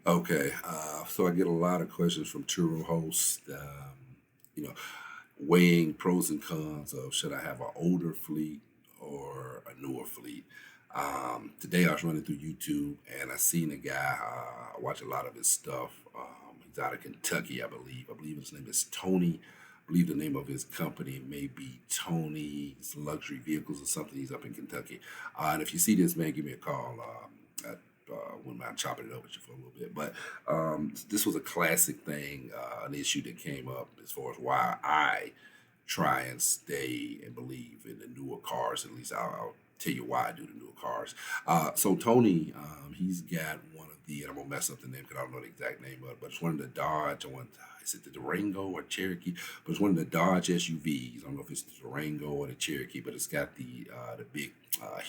Okay, so I get a lot of questions from Turo hosts, you know, weighing pros and cons of should I have an older fleet or a newer fleet. Today I was running through YouTube and I seen a guy. I watch a lot of his stuff. He's out of Kentucky, I believe. I believe his name is Tony. I believe the name of his company may be Tony's Luxury Vehicles or something. He's up in Kentucky. And if you see this man, give me a call. Wouldn't mind chopping it up with you for a little bit. But this was a classic thing, an issue that came up as far as why I try and stay and believe in the newer cars. At least I'll tell you why I do the newer cars. So Tony, he's got one of the, and I'm gonna mess up the name because I don't know the exact name of it, but it's one of the Dodge. Is it the Durango or Cherokee? But it's one of the Dodge SUVs. I don't know if it's the Durango or the Cherokee, but it's got the big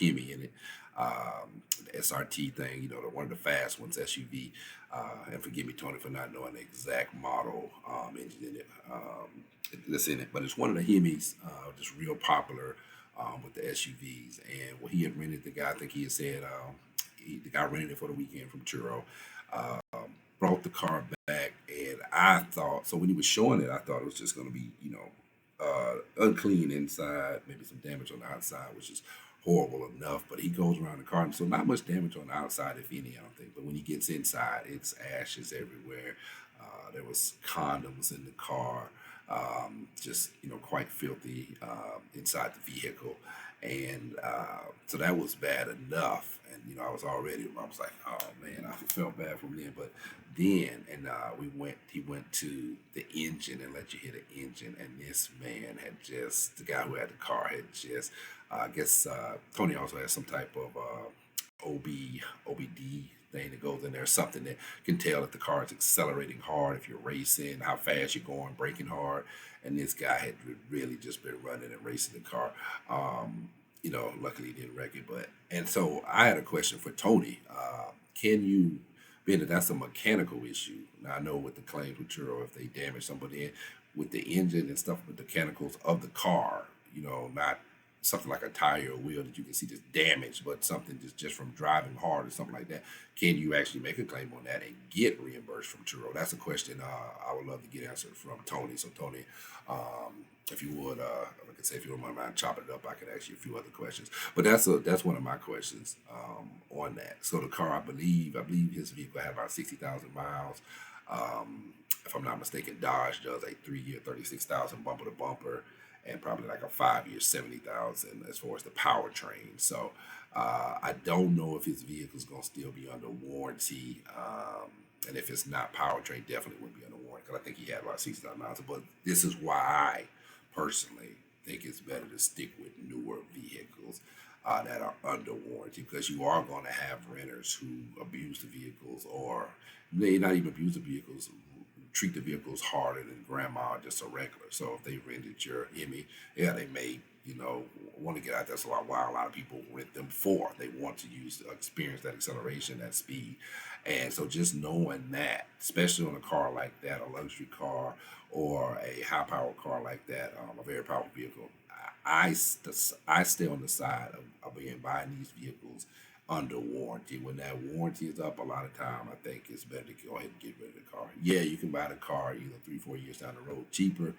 Hemi in it, the SRT thing. One of the fast ones, SUV. And forgive me, Tony, for not knowing the exact model engine in it. That's in it, but it's one of the Hemis, just real popular with the SUVs. And what he had rented, the guy, I think he had said, the guy rented it for the weekend from Turo, brought the car back, and I thought, so when he was showing it, I thought it was just going to be, unclean inside, maybe some damage on the outside, which is horrible enough. But he goes around the car, and so not much damage on the outside, if any, I don't think. But when he gets inside, it's ashes everywhere. There was condoms in the car, just quite filthy inside the vehicle, and so that was bad enough. And I was like, oh man, I felt bad from then. But then, and he went to the engine and let you hit the engine, and this man had just, the guy who had the car had just, I guess Tony also has some type of OBD thing that goes in there, something that can tell if the car is accelerating hard, if you're racing, how fast you're going, braking hard. And this guy had really just been running and racing the car. Luckily he didn't wreck it. And so I had a question for Tony. Can you, being that that's a mechanical issue, now I know with the claims with Turo, if they damage somebody with the engine and stuff, with the mechanicals of the car, not something like a tire or wheel that you can see just damaged, but something just from driving hard or something like that. Can you actually make a claim on that and get reimbursed from Turo? That's a question I would love to get answered from Tony. So Tony, if you would, like I say, if you wouldn't mind chopping it up, I could ask you a few other questions. But that's one of my questions on that. So the car, I believe his vehicle had about 60,000 miles. If I'm not mistaken, Dodge does a 3-year, 36,000 bumper to bumper, and probably like a 5-year, 70,000 as far as the powertrain. So I don't know if his vehicle's gonna still be under warranty, and if it's not powertrain, definitely wouldn't be under warranty because I think he had about 60,000 miles. But this is why I personally think it's better to stick with newer vehicles that are under warranty, because you are going to have renters who abuse the vehicles, or may not even abuse the vehicles, treat the vehicles harder than grandma, just a regular. So if they rented your Emmy, yeah, they may, want to get out. That's why a lot of people rent them for. They want to experience that acceleration, that speed. And so just knowing that, especially on a car like that, a luxury car or a high powered car like that, a very powerful vehicle, I stay on the side of being buying these vehicles under warranty. When that warranty is up, a lot of time I think it's better to go ahead and get rid of the car. Yeah, you can buy the car 3-4 years down the road cheaper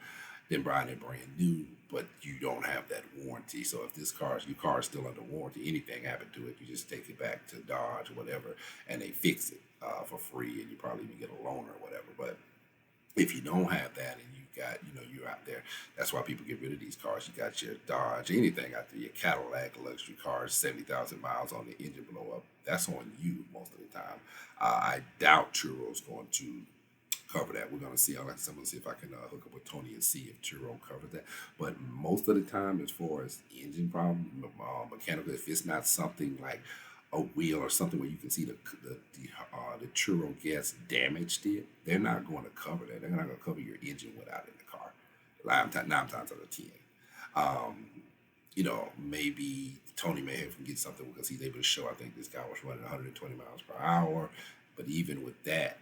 than buying it brand new, but you don't have that warranty. So if your car is still under warranty, anything happened to it, you just take it back to Dodge or whatever, and they fix it for free, and you probably even get a loan or whatever. But if you don't have that and you're out there, that's why people get rid of these cars. You got your Dodge, anything out there, your Cadillac luxury cars, 70,000 miles on the engine blow up. That's on you most of the time. I doubt Turo's going to cover that. We're going to see. I'm going to see if I can hook up with Tony and see if Turo covers that. But most of the time, as far as engine problem, mechanical, if it's not something like a wheel or something where you can see the Turo gas damaged it, they're not going to cover that. They're not going to cover your engine without it in the car. 9 times out of 10. Maybe Tony may have to get something because he's able to show. I think this guy was running 120 miles per hour. But even with that,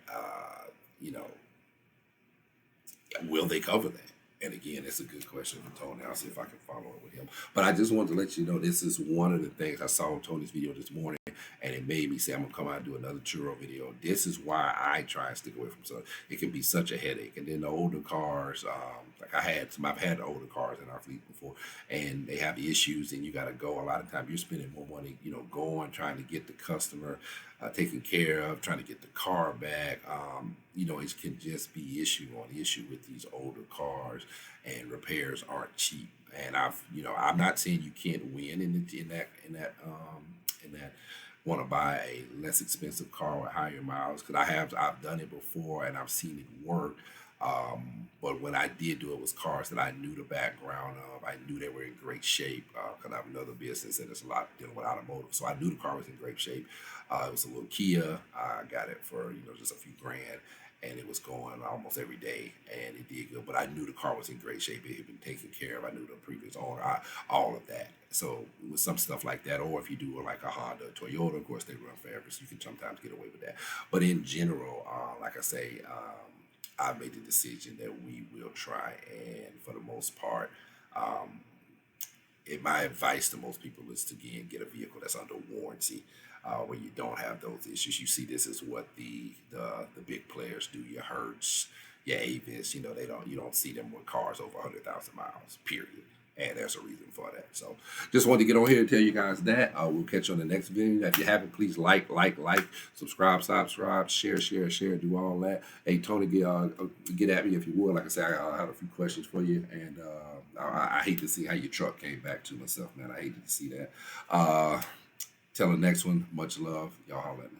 will they cover that? And again, it's a good question for Tony. I'll see if I can follow up with him. But I just wanted to let you know this is one of the things I saw on Tony's video this morning. and it made me say I'm gonna come out and do another Turo video. This is why I try and stick away from so it can be such a headache. And then the older cars, like I've had older cars in our fleet before, and they have issues, and you got to go. A lot of times you're spending more money, going trying to get the customer taken care of, trying to get the car back. It can just be issue on issue with these older cars, and repairs aren't cheap. And I'm not saying you can't win in that want to buy a less expensive car with higher miles, because I've done it before and I've seen it work. But when I did do it was cars that I knew the background of. I knew they were in great shape, because I have another business and it's a lot dealing with automotive. So I knew the car was in great shape. It was a little Kia. I got it for just a few grand, and it was going almost every day, and it did good. But I knew the car was in great shape. It had been taken care of. I knew the previous owner, all of that. So with some stuff like that, or if you do like a Honda, Toyota, of course they run forever, so you can sometimes get away with that. But in general, like I say, I've made the decision that we will try, and for the most part, um, my advice to most people is to get a vehicle that's under warranty, where you don't have those issues. You see, this is what the big players do. Your Hertz, your Avis, you don't see them with cars over 100,000 miles. Period. And there's a reason for that. So just wanted to get on here and tell you guys that. We'll catch you on the next video. If you haven't, please like, subscribe, share, do all that. Hey, Tony, get at me if you would. Like I said, I have a few questions for you. And I hate to see how your truck came back to myself, man. I hated to see that. Till the next one, much love. Y'all holler at me.